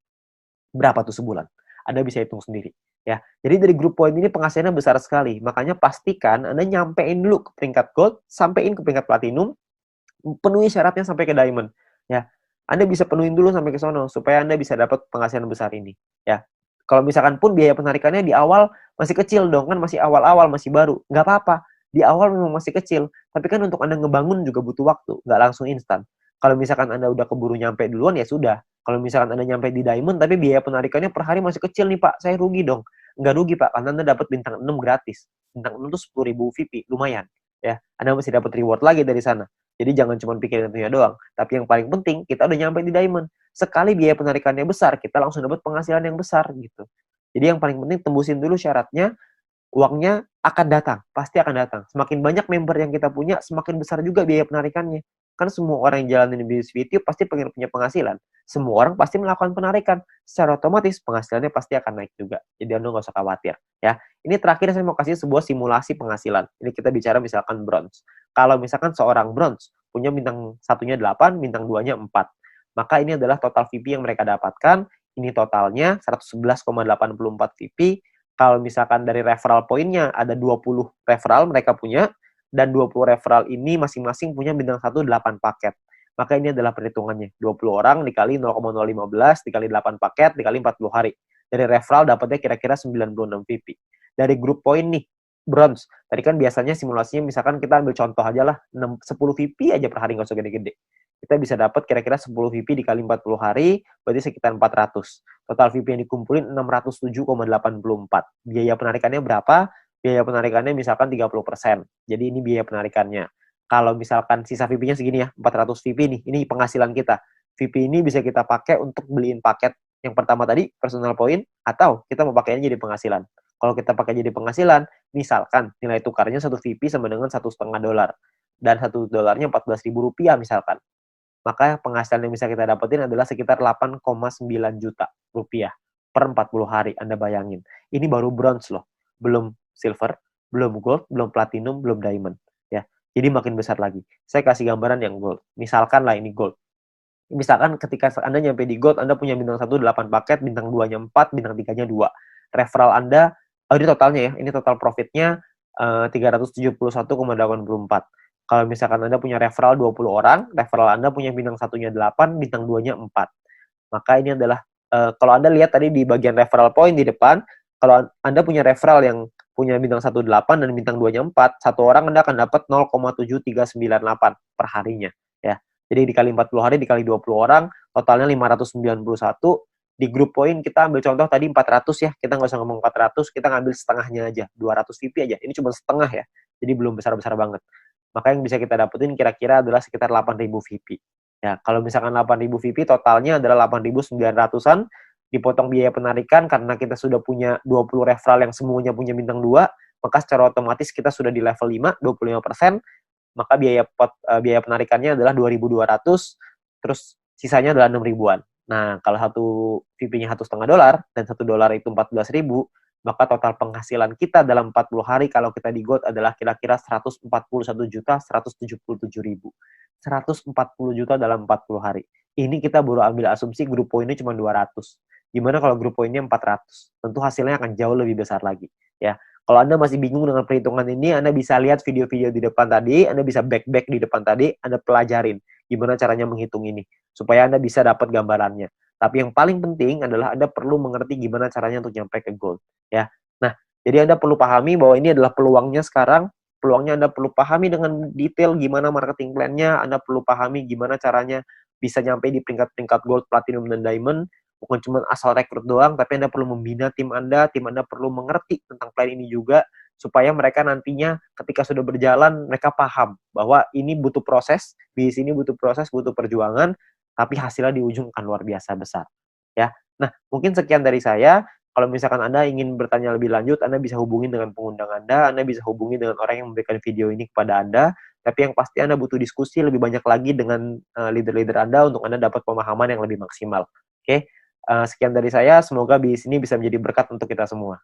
Berapa tuh sebulan? Anda bisa hitung sendiri. Ya, jadi dari grup poin ini penghasilannya besar sekali. Makanya pastikan Anda nyampein dulu ke peringkat gold, sampein ke peringkat platinum, penuhi syaratnya sampai ke diamond. Ya, Anda bisa penuhin dulu sampai ke sono supaya Anda bisa dapat penghasilan besar ini. Ya, kalau misalkan pun biaya penarikannya di awal masih kecil dong, kan masih awal-awal, masih baru. Nggak apa-apa. Di awal memang masih kecil, tapi kan untuk Anda ngebangun juga butuh waktu, nggak langsung instan. Kalau misalkan Anda udah keburu nyampe duluan, ya sudah. Kalau misalkan Anda nyampe di diamond, tapi biaya penarikannya per hari masih kecil nih Pak, saya rugi dong. Nggak rugi Pak, karena Anda dapat bintang 6 gratis. Bintang 6 itu 10.000 VP, lumayan. Ya, Anda masih dapat reward lagi dari sana. Jadi jangan cuma pikirin itunya doang. Tapi yang paling penting, kita udah nyampe di diamond. Sekali biaya penarikannya besar, kita langsung dapat penghasilan yang besar gitu. Jadi yang paling penting tembusin dulu syaratnya, uangnya akan datang, pasti akan datang. Semakin banyak member yang kita punya, semakin besar juga biaya penarikannya. Kan semua orang yang jalanin bisnis VTube pasti pengen punya penghasilan. Semua orang pasti melakukan penarikan. Secara otomatis penghasilannya pasti akan naik juga. Jadi Anda nggak usah khawatir. Ya, ini terakhir saya mau kasih sebuah simulasi penghasilan. Ini kita bicara misalkan bronze. Kalau misalkan seorang bronze punya bintang satunya 8, bintang 2-nya 4. Maka ini adalah total VP yang mereka dapatkan. Ini totalnya 111,84 VP. Kalau misalkan dari referral poinnya ada 20 referral mereka punya, dan 20 referral ini masing-masing punya bintang 1 8 paket. Maka ini adalah perhitungannya. 20 orang dikali 0,015 dikali 8 paket dikali 40 hari. Dari referral dapatnya kira-kira 96 VP. Dari grup poin nih, bronze. Tadi kan biasanya simulasinya misalkan kita ambil contoh aja lah, 10 VP aja per hari, nggak usah gede-gede. Kita bisa dapat kira-kira 10 VP dikali 40 hari, berarti sekitar 400. Total VP yang dikumpulin 607,84. Biaya penarikannya berapa? Biaya penarikannya misalkan 30%. Jadi ini biaya penarikannya. Kalau misalkan sisa VP-nya segini ya, 400 VP nih, ini penghasilan kita. VP ini bisa kita pakai untuk beliin paket yang pertama tadi, personal point, atau kita mau pakainya jadi penghasilan. Kalau kita pakai jadi penghasilan, misalkan nilai tukarnya 1 VP sama dengan $1,5. Dan $1 14.000 rupiah misalkan. Maka penghasilan yang bisa kita dapetin adalah sekitar 8,9 juta rupiah per 40 hari. Anda bayangin. Ini baru bronze loh. Belum silver, belum gold, belum platinum, belum diamond. Ya, jadi makin besar lagi. Saya kasih gambaran yang gold. Misalkan lah ini gold. Misalkan ketika Anda nyampe di gold, Anda punya bintang 1 8 paket, bintang 2-nya 4, bintang 3-nya 2. Referral Anda, ini totalnya ya, ini total profitnya 371,84. Kalau misalkan Anda punya referral 20 orang, referral Anda punya bintang 1-nya 8, bintang 2-nya 4. Maka ini adalah, kalau Anda lihat tadi di bagian referral point di depan, kalau Anda punya referral yang punya bintang 1 8 dan bintang 2-nya 4, satu orang Anda akan dapat 0,7398 per harinya. Ya. Jadi dikali 40 hari, dikali 20 orang, totalnya 591. Di grup poin kita ambil contoh tadi 400 ya, kita nggak usah ngomong 400, kita ngambil setengahnya aja, 200 VP aja. Ini cuma setengah ya, jadi belum besar-besar banget. Maka yang bisa kita dapetin kira-kira adalah sekitar 8.000 VP. Ya, kalau misalkan 8.000 VP totalnya adalah 8.900-an, dipotong biaya penarikan karena kita sudah punya 20 referral yang semuanya punya bintang 2, maka secara otomatis kita sudah di level 5, 25%, maka biaya penarikannya adalah 2.200, terus sisanya adalah 6 ribuan. Nah, kalau satu VP-nya $1,5 dan $1 itu 14.000, maka total penghasilan kita dalam 40 hari kalau kita di GOAT adalah kira-kira 141.177.000. 140 juta dalam 40 hari. Ini kita baru ambil asumsi grup poinnya cuma 200. Gimana kalau grup poinnya 400? Tentu hasilnya akan jauh lebih besar lagi. Ya, kalau Anda masih bingung dengan perhitungan ini, Anda bisa lihat video-video di depan tadi, Anda bisa back di depan tadi, Anda pelajarin gimana caranya menghitung ini, supaya Anda bisa dapat gambarannya. Tapi yang paling penting adalah Anda perlu mengerti gimana caranya untuk nyampe ke goal. Ya, nah, jadi Anda perlu pahami bahwa ini adalah peluangnya sekarang, peluangnya Anda perlu pahami dengan detail gimana marketing plan-nya, Anda perlu pahami gimana caranya bisa nyampe di peringkat-peringkat gold, platinum, dan diamond, bukan cuma asal rekrut doang, tapi Anda perlu membina tim Anda perlu mengerti tentang plan ini juga, supaya mereka nantinya ketika sudah berjalan, mereka paham bahwa ini butuh proses, bisnis ini butuh proses, butuh perjuangan, tapi hasilnya di ujung akan luar biasa besar. Ya, nah mungkin sekian dari saya. Kalau misalkan Anda ingin bertanya lebih lanjut, Anda bisa hubungi dengan pengundang Anda bisa hubungi dengan orang yang memberikan video ini kepada Anda, tapi yang pasti Anda butuh diskusi lebih banyak lagi dengan leader-leader Anda untuk Anda dapat pemahaman yang lebih maksimal. Oke, sekian dari saya, semoga bisnis ini bisa menjadi berkat untuk kita semua.